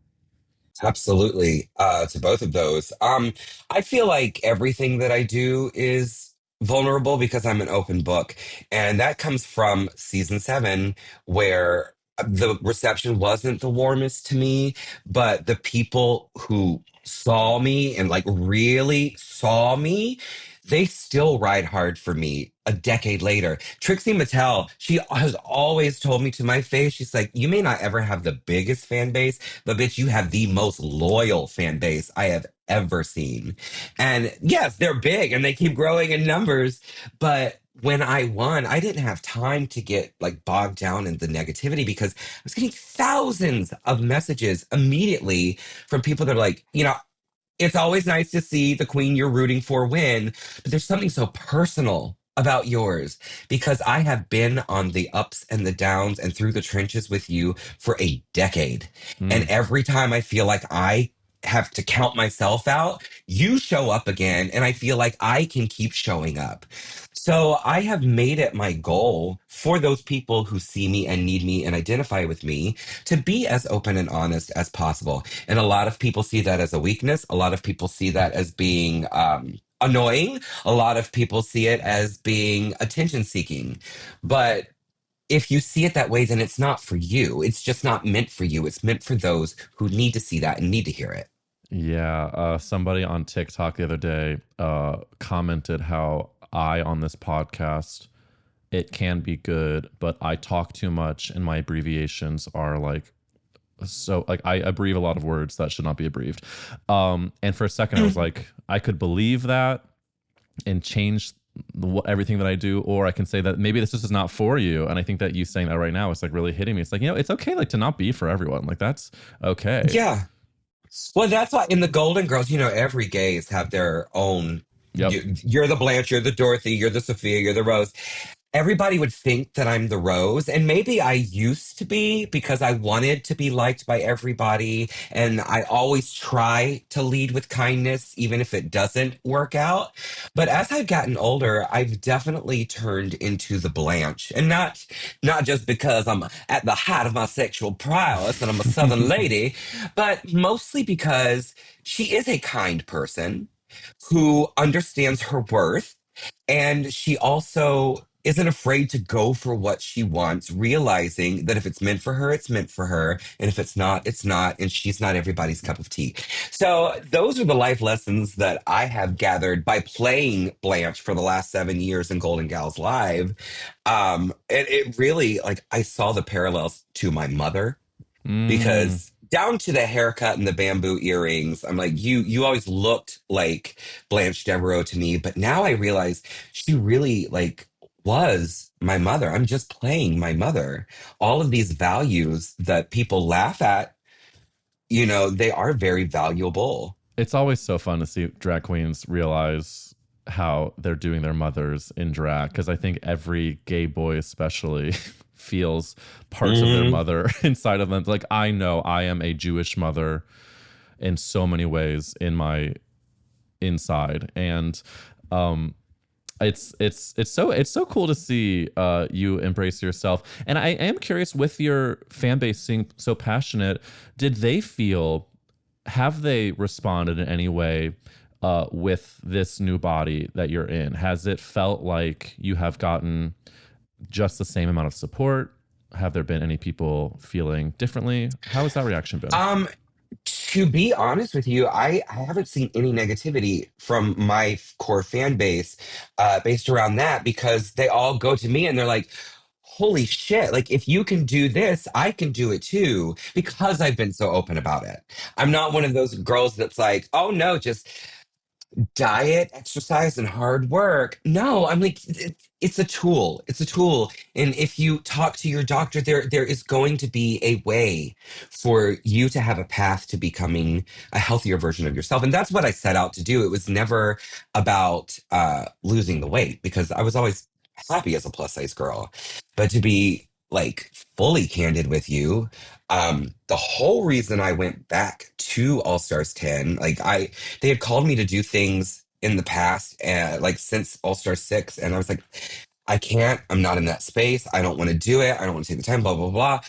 Absolutely. To both of those. I feel like everything that I do is vulnerable because I'm an open book. And that comes from season 7, where the reception wasn't the warmest to me, but the people who saw me and like really saw me, they still ride hard for me a decade later. Trixie Mattel, she has always told me to my face, she's like, you may not ever have the biggest fan base, but bitch, you have the most loyal fan base I have ever seen. And yes, they're big and they keep growing in numbers, but when I won, I didn't have time to get like bogged down in the negativity, because I was getting thousands of messages immediately from people that are like, it's always nice to see the queen you're rooting for win, but there's something so personal about yours, because I have been on the ups and the downs and through the trenches with you for a decade. And every time I feel like I have to count myself out, you show up again, and I feel like I can keep showing up. So I have made it my goal for those people who see me and need me and identify with me to be as open and honest as possible. And a lot of people see that as a weakness. A lot of people see that as being annoying. A lot of people see it as being attention seeking. But if you see it that way, then it's not for you. It's just not meant for you. It's meant for those who need to see that and need to hear it. Yeah. Somebody on TikTok the other day commented how on this podcast, it can be good, but I talk too much and my abbreviations are like, so like I abbreviate a lot of words that should not be abbreviated. And for a second I was like, I could believe that and change everything that I do, or I can say that maybe this is not for you. And I think that you saying that right now, it's like really hitting me. It's like, it's okay like to not be for everyone. Like that's okay. Yeah. Well, that's why in the Golden Girls, every gays have their own. Yep. You're the Blanche, you're the Dorothy, you're the Sophia, you're the Rose. everybody would think that I'm the rose. And maybe I used to be because I wanted to be liked by everybody. And I always try to lead with kindness, even if it doesn't work out. But as I've gotten older, I've definitely turned into the Blanche. And not just because I'm at the height of my sexual prowess and I'm a Southern lady, but mostly because she is a kind person who understands her worth. And she also isn't afraid to go for what she wants, realizing that if it's meant for her, it's meant for her. And if it's not, it's not. And she's not everybody's cup of tea. So those are the life lessons that I have gathered by playing Blanche for the last 7 years in Golden Gals Live. And it really, like, I saw the parallels to my mother Mm. because down to the haircut and the bamboo earrings, I'm like, you always looked like Blanche Devereaux to me, but now I realize she really like was my mother. I'm just playing my mother. All of these values that people laugh at, they are very valuable. It's always so fun to see drag queens realize how they're doing their mothers in drag, because I think every gay boy especially feels parts of their Mhm. mother inside of them. Like, I know I am a Jewish mother in so many ways in my inside. And it's so cool to see you embrace yourself. And I am curious, with your fan base being so passionate, have they responded in any way with this new body that you're in? Has it felt like you have gotten just the same amount of support? Have there been any people feeling differently? How has that reaction been? To be honest with you, I haven't seen any negativity from my core fan base based around that because they all go to me and they're like, holy shit, like if you can do this, I can do it too because I've been so open about it. I'm not one of those girls that's like, oh no, just diet, exercise, and hard work. No, I'm like, it's a tool. It's a tool. And if you talk to your doctor, there is going to be a way for you to have a path to becoming a healthier version of yourself. And that's what I set out to do. It was never about losing the weight because I was always happy as a plus size girl. But to be like fully candid with you, the whole reason I went back to All Stars 10, they had called me to do things in the past, like since All Star 6, and I was like, I can't, I'm not in that space. I don't want to do it. I don't want to take the time, blah, blah, blah.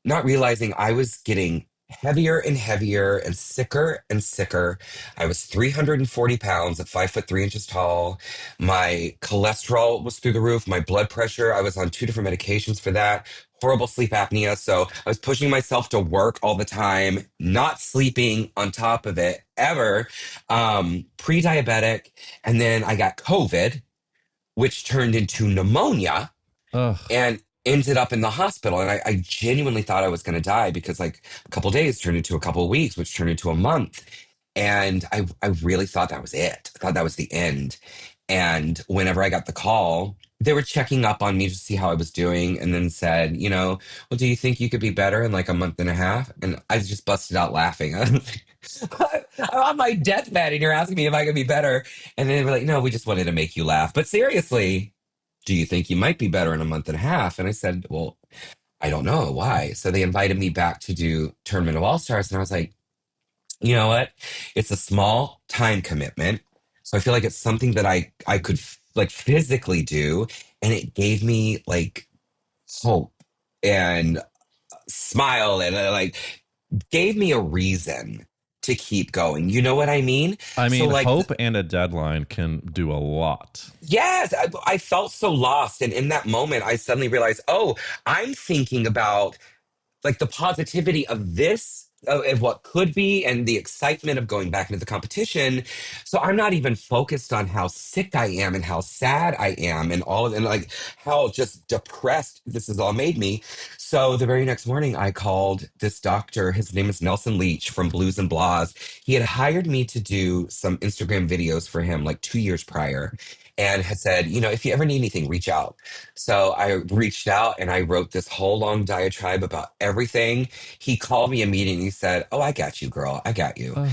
Not realizing I was getting heavier and heavier and sicker and sicker. I was 340 pounds at 5'3" tall. My cholesterol was through the roof. My blood pressure, I was on 2 different medications for that. Horrible sleep apnea. So I was pushing myself to work all the time, not sleeping on top of it ever. Pre-diabetic. And then I got COVID, which turned into pneumonia Ugh. and ended up in the hospital. And I genuinely thought I was going to die because like a couple days turned into a couple of weeks, which turned into a month. And I really thought that was it. I thought that was the end. And whenever I got the call, they were checking up on me to see how I was doing and then said, well, do you think you could be better in like a month and a half? And I just busted out laughing. I'm on my deathbed and you're asking me if I could be better. And then they were like, no, we just wanted to make you laugh. But seriously, do you think you might be better in a month and a half? And I said, well, I don't know why. So they invited me back to do Tournament of All Stars. And I was like, you know what? It's a small time commitment. So I feel like it's something that I could like physically do. And it gave me like hope and smile and like gave me a reason to keep going. You know what I mean? I So mean, like hope and a deadline can do a lot. yes, I felt so lost. And in that moment, I suddenly realized, oh, I'm thinking about like the positivity of this, of what could be, and the excitement of going back into the competition. So I'm not even focused on how sick I am and how sad I am and all of, and like how just depressed this has all made me. So the very next morning, I called this doctor. His name is Nelson Leach from Blues and Blahs. He had hired me to do some Instagram videos for him like 2 years prior and had said, if you ever need anything, reach out. So I reached out and I wrote this whole long diatribe about everything. He called me immediately and he said, oh, I got you, girl. I got you. Ugh.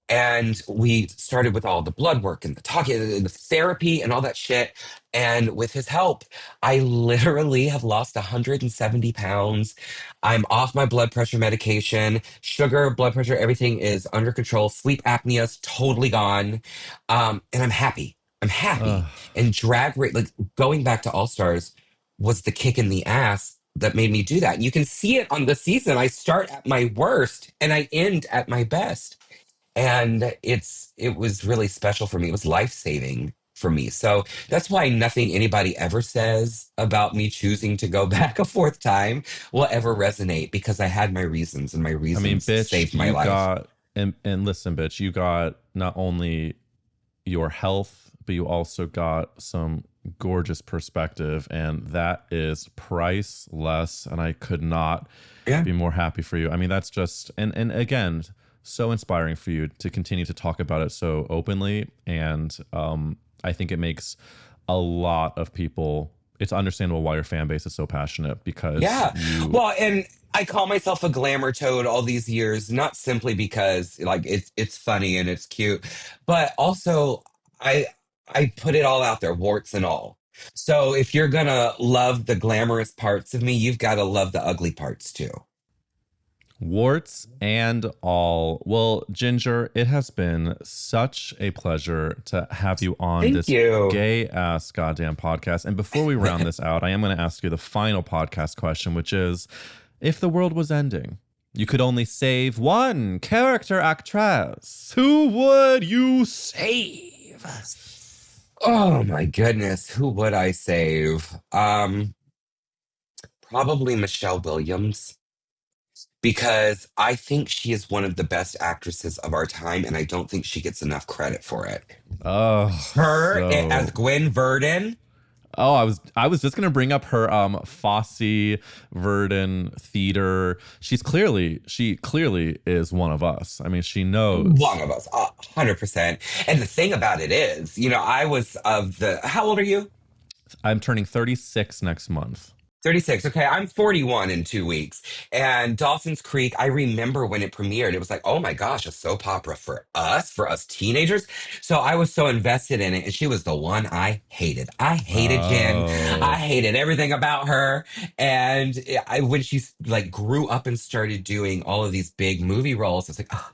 And we started with all the blood work and the talking and the therapy and all that shit. And with his help, I literally have lost 170 pounds. I'm off my blood pressure medication, sugar, blood pressure, everything is under control. Sleep apnea is totally gone. And I'm happy. I'm happy. Ugh. And like going back to All Stars was the kick in the ass that made me do that. You can see it on the season. I start at my worst and I end at my best, and it was really special for me. It was life-saving for me. So that's why nothing anybody ever says about me choosing to go back a fourth time will ever resonate, because I had my reasons, and my I mean, reasons bitch, saved my you life. got, and listen, bitch, you got not only your health, but you also got some gorgeous perspective, and that is priceless. And I could not Yeah. be more happy for you. I mean, that's just, and again, so inspiring for you to continue to talk about it so openly. And I think it makes a lot of people, it's understandable why your fan base is so passionate, because Yeah. you, Well, and I call myself a glamour toad all these years, not simply because like it's funny and it's cute, but also I I put it all out there, warts and all. So if you're gonna love the glamorous parts of me, you've got to love the ugly parts too. warts and all. Well, Ginger, it has been such a pleasure to have you on Thank this you. gay ass goddamn podcast. And before we round this out, I am going to ask you the final podcast question, which is, if the world was ending, you could only save one character actress, who would you save? Oh my goodness, who would I save? Probably Michelle Williams, because I think she is one of the best actresses of our time, and I don't think she gets enough credit for it. Oh, Her as so Gwen Verdon. Oh, I was just gonna bring up her Fosse Verdon theater. She clearly is one of us. I mean, she knows. One of us, 100%. And the thing about it is, I was of the. How old are you? I'm turning 36 next month. 36. Okay, I'm 41 in 2 weeks. And Dawson's Creek, I remember when it premiered, it was like, oh my gosh, a soap opera for us teenagers. So I was so invested in it. And she was the one I hated. I hated Jen. I Oh, hated everything about her. And when she like grew up and started doing all of these big movie roles, it's like, oh,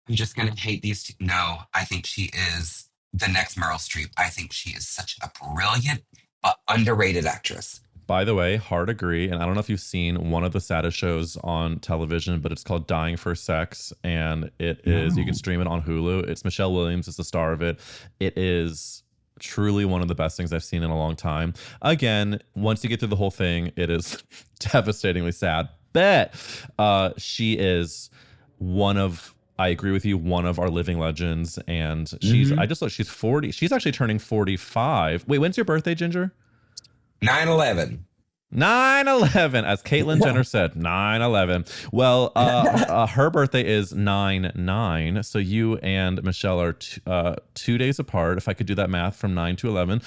I'm just going to hate these. No, I think she is the next Meryl Streep. I think she is such a brilliant, but underrated actress. by the way, hard agree. And I don't know if you've seen one of the saddest shows on television, but it's called Dying for Sex, and it is, you can No. stream it on Hulu. It's Michelle Williams is the star of it. It is truly one of the best things I've seen in a long time. Again, once you get through the whole thing, it is devastatingly sad. But she is one of, I agree with you, one of our living legends. And I just looked, she's 40. She's actually turning 45. Wait, when's your birthday, Ginger? 9/11. 9/11, as Caitlyn Jenner said, 9/11. Well, her birthday is 9/9, so you and Michelle are 2 days apart. If I could do that math from 9 to 11,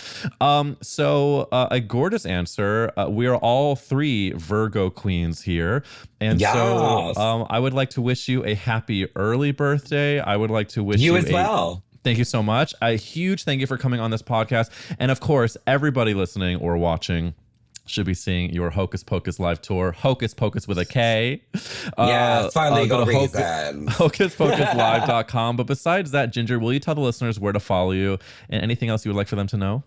so a gorgeous answer. We are all three Virgo queens here, and so Yes. I would like to wish you a happy early birthday. I would like to wish You you as well. Thank you so much. A huge thank you for coming on this podcast, and of course, everybody listening or watching should be seeing your Hocus Pocus live tour, Hocus Pocus with a K. Yeah, finally Go go to reason. hocuspocuslive.com. But besides that, Ginger, will you tell the listeners where to follow you and anything else you would like for them to know?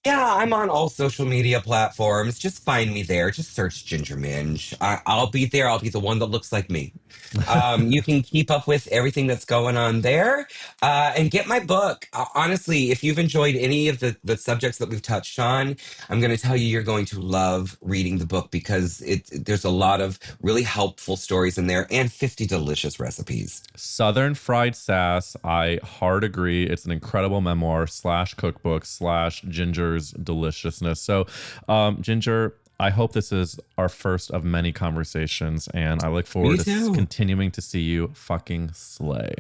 Yeah, I'm on all social media platforms. Just find me there. Just search Ginger Minj. I'll be there. I'll be the one that looks like me. You can keep up with everything that's going on there, and get my book. Honestly, if you've enjoyed any of the subjects that we've touched on, I'm going to tell you you're going to love reading the book, because there's a lot of really helpful stories in there and 50 delicious recipes. Southern Fried Sass. I hard agree. It's an incredible memoir slash cookbook slash Ginger's deliciousness. So, Ginger, I hope this is our first of many conversations, and I look forward Me to too. continuing to see you fucking slay.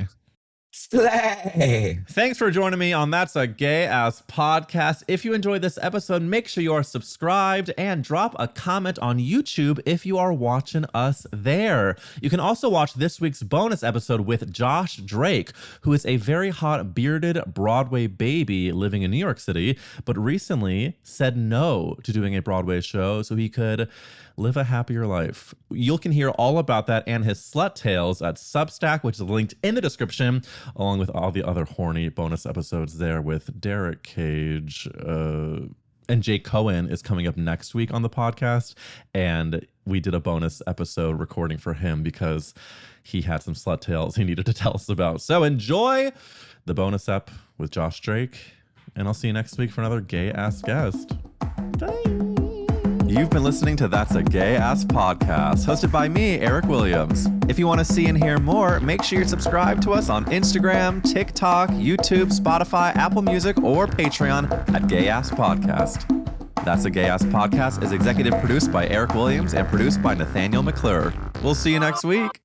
Slay! Thanks for joining me on That's a Gay Ass Podcast. If you enjoyed this episode, make sure you are subscribed and drop a comment on YouTube if you are watching us there. You can also watch this week's bonus episode with Josh Drake, who is a very hot bearded Broadway baby living in New York City, but recently said no to doing a Broadway show so he could live a happier life. You can hear all about that and his slut tales at Substack, which is linked in the description, along with all the other horny bonus episodes there with Derek Cage. And Jake Cohen is coming up next week on the podcast. And we did a bonus episode recording for him because he had some slut tales he needed to tell us about. So enjoy the bonus ep with Josh Drake. And I'll see you next week for another gay ass guest. Bye. You've been listening to That's a Gay Ass Podcast, hosted by me, Eric Williams. If you want to see and hear more, make sure you're subscribed to us on Instagram, TikTok, YouTube, Spotify, Apple Music, or Patreon at Gay Ass Podcast. That's a Gay Ass Podcast is executive produced by Eric Williams and produced by Nathaniel McClure. We'll see you next week.